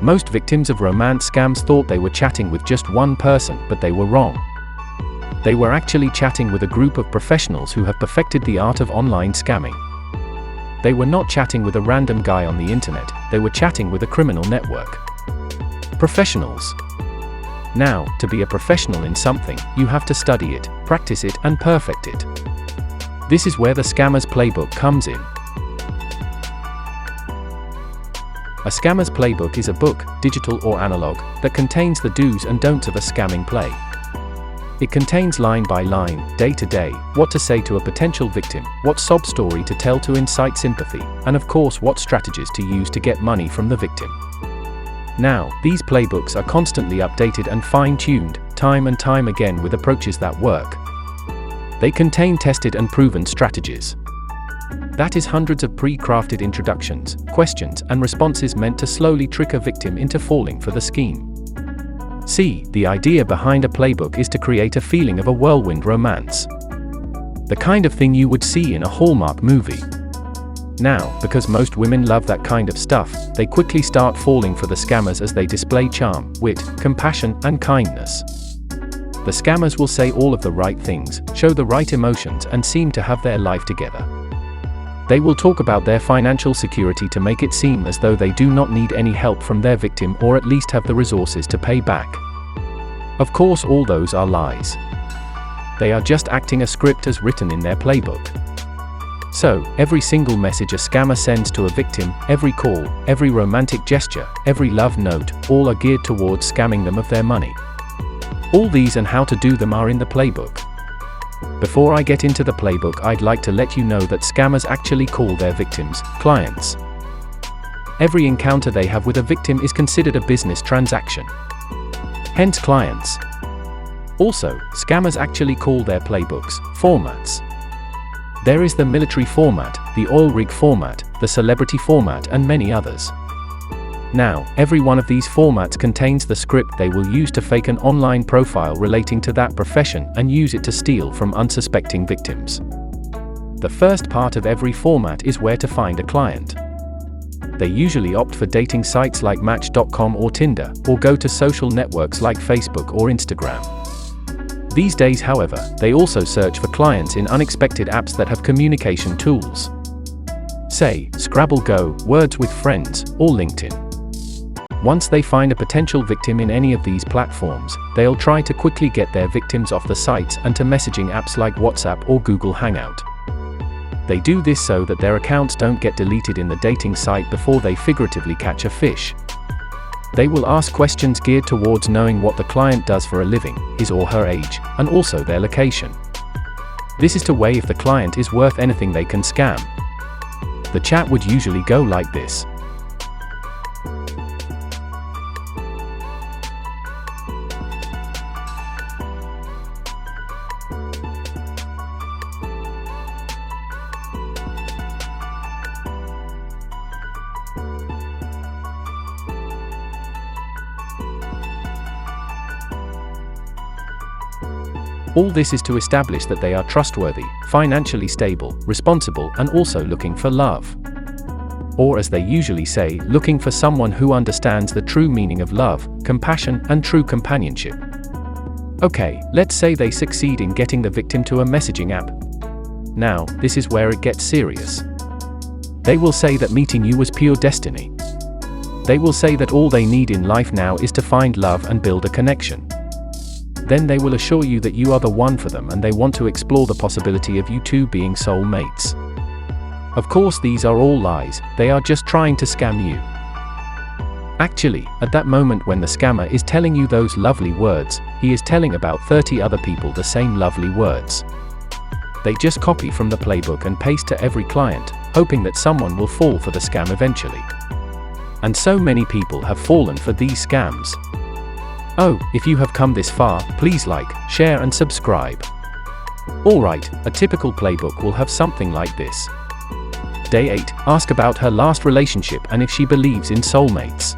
Most victims of romance scams thought they were chatting with just one person, but they were wrong. They were actually chatting with a group of professionals who have perfected the art of online scamming. They were not chatting with a random guy on the internet, they were chatting with a criminal network. Professionals. Now, to be a professional in something, you have to study it, practice it, and perfect it. This is where the Scammer's Playbook comes in. A Scammer's Playbook is a book, digital or analog, that contains the do's and don'ts of a scamming play. It contains line by line, day to day, what to say to a potential victim, what sob story to tell to incite sympathy, and of course what strategies to use to get money from the victim. Now, these playbooks are constantly updated and fine-tuned, time and time again with approaches that work. They contain tested and proven strategies. That is hundreds of pre-crafted introductions, questions, and responses meant to slowly trick a victim into falling for the scheme. See, the idea behind a playbook is to create a feeling of a whirlwind romance. The kind of thing you would see in a Hallmark movie. Now, because most women love that kind of stuff, they quickly start falling for the scammers as they display charm, wit, compassion, and kindness. The scammers will say all of the right things, show the right emotions, and seem to have their life together. They will talk about their financial security to make it seem as though they do not need any help from their victim or at least have the resources to pay back. Of course, all those are lies. They are just acting a script as written in their playbook. So, every single message a scammer sends to a victim, every call, every romantic gesture, every love note, all are geared towards scamming them of their money. All these and how to do them are in the playbook. Before I get into the playbook, I'd like to let you know that scammers actually call their victims clients. Every encounter they have with a victim is considered a business transaction. Hence clients. Also, scammers actually call their playbooks formats. There is the military format, the oil rig format, the celebrity format, and many others. Now, every one of these formats contains the script they will use to fake an online profile relating to that profession and use it to steal from unsuspecting victims. The first part of every format is where to find a client. They usually opt for dating sites like Match.com or Tinder, or go to social networks like Facebook or Instagram. These days, however, they also search for clients in unexpected apps that have communication tools. Say, Scrabble Go, Words with Friends, or LinkedIn. Once they find a potential victim in any of these platforms, they'll try to quickly get their victims off the sites and to messaging apps like WhatsApp or Google Hangout. They do this so that their accounts don't get deleted in the dating site before they figuratively catch a fish. They will ask questions geared towards knowing what the client does for a living, his or her age, and also their location. This is to weigh if the client is worth anything they can scam. The chat would usually go like this. All this is to establish that they are trustworthy, financially stable, responsible, and also looking for love. Or as they usually say, looking for someone who understands the true meaning of love, compassion, and true companionship. Okay, let's say they succeed in getting the victim to a messaging app. Now, this is where it gets serious. They will say that meeting you was pure destiny. They will say that all they need in life now is to find love and build a connection. Then they will assure you that you are the one for them and they want to explore the possibility of you two being soulmates. Of course, these are all lies, they are just trying to scam you. Actually, at that moment when the scammer is telling you those lovely words, he is telling about 30 other people the same lovely words. They just copy from the playbook and paste to every client, hoping that someone will fall for the scam eventually. And so many people have fallen for these scams. Oh, if you have come this far, please like, share and subscribe. Alright, a typical playbook will have something like this. Day 8, ask about her last relationship and if she believes in soulmates.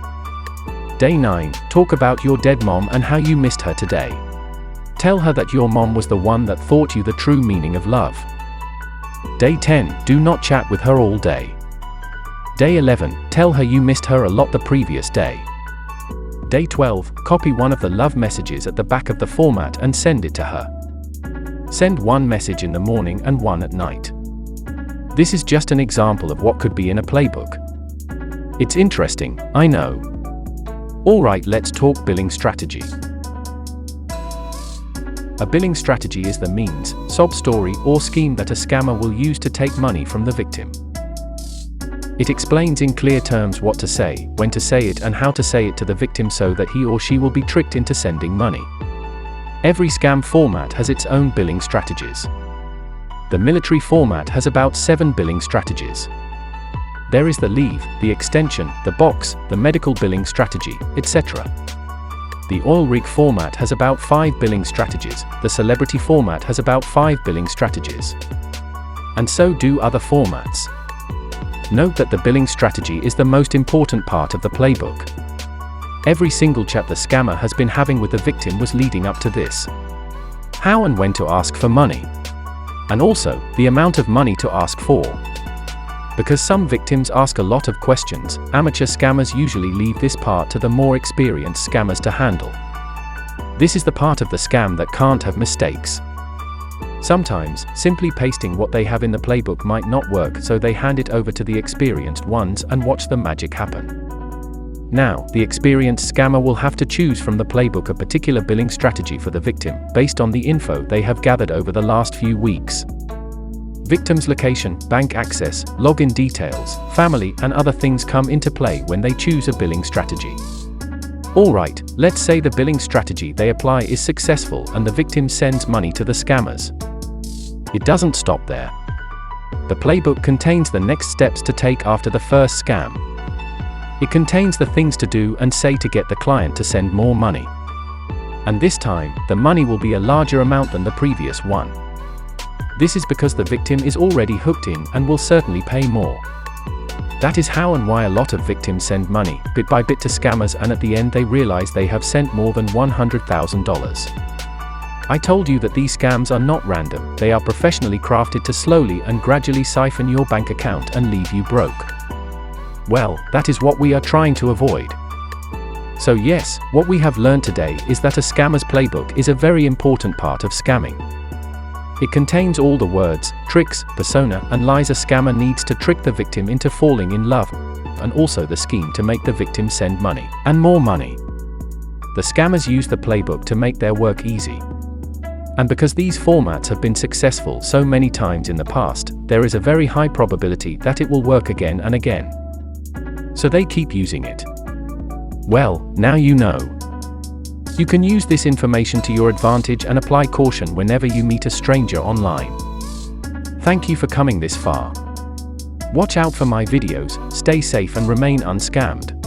Day 9, talk about your dead mom and how you missed her today. Tell her that your mom was the one that taught you the true meaning of love. Day 10, do not chat with her all day. Day 11, tell her you missed her a lot the previous day. Day 12, copy one of the love messages at the back of the format and send it to her. Send one message in the morning and one at night. This is just an example of what could be in a playbook. It's interesting, I know. Alright, let's talk billing strategy. A billing strategy is the means, sob story, or scheme that a scammer will use to take money from the victim. It explains in clear terms what to say, when to say it, and how to say it to the victim so that he or she will be tricked into sending money. Every scam format has its own billing strategies. The military format has about 7 billing strategies. There is the leave, the extension, the box, the medical billing strategy, etc. The oil rig format has about 5 billing strategies, the celebrity format has about 5 billing strategies. And so do other formats. Note that the billing strategy is the most important part of the playbook. Every single chat the scammer has been having with the victim was leading up to this. How and when to ask for money. And also, the amount of money to ask for. Because some victims ask a lot of questions, amateur scammers usually leave this part to the more experienced scammers to handle. This is the part of the scam that can't have mistakes. Sometimes, simply pasting what they have in the playbook might not work, so they hand it over to the experienced ones and watch the magic happen. Now, the experienced scammer will have to choose from the playbook a particular billing strategy for the victim, based on the info they have gathered over the last few weeks. Victim's location, bank access, login details, family, and other things come into play when they choose a billing strategy. Alright, let's say the billing strategy they apply is successful and the victim sends money to the scammers. It doesn't stop there. The playbook contains the next steps to take after the first scam. It contains the things to do and say to get the client to send more money. And this time, the money will be a larger amount than the previous one. This is because the victim is already hooked in and will certainly pay more. That is how and why a lot of victims send money, bit by bit, to scammers, and at the end they realize they have sent more than $100,000. I told you that these scams are not random, they are professionally crafted to slowly and gradually siphon your bank account and leave you broke. Well, that is what we are trying to avoid. So yes, what we have learned today is that a scammer's playbook is a very important part of scamming. It contains all the words, tricks, persona, and lies a scammer needs to trick the victim into falling in love, and also the scheme to make the victim send money, and more money. The scammers use the playbook to make their work easy. And because these formats have been successful so many times in the past, there is a very high probability that it will work again and again. So they keep using it. Well, now you know. You can use this information to your advantage and apply caution whenever you meet a stranger online. Thank you for coming this far. Watch out for my videos, stay safe and remain unscammed.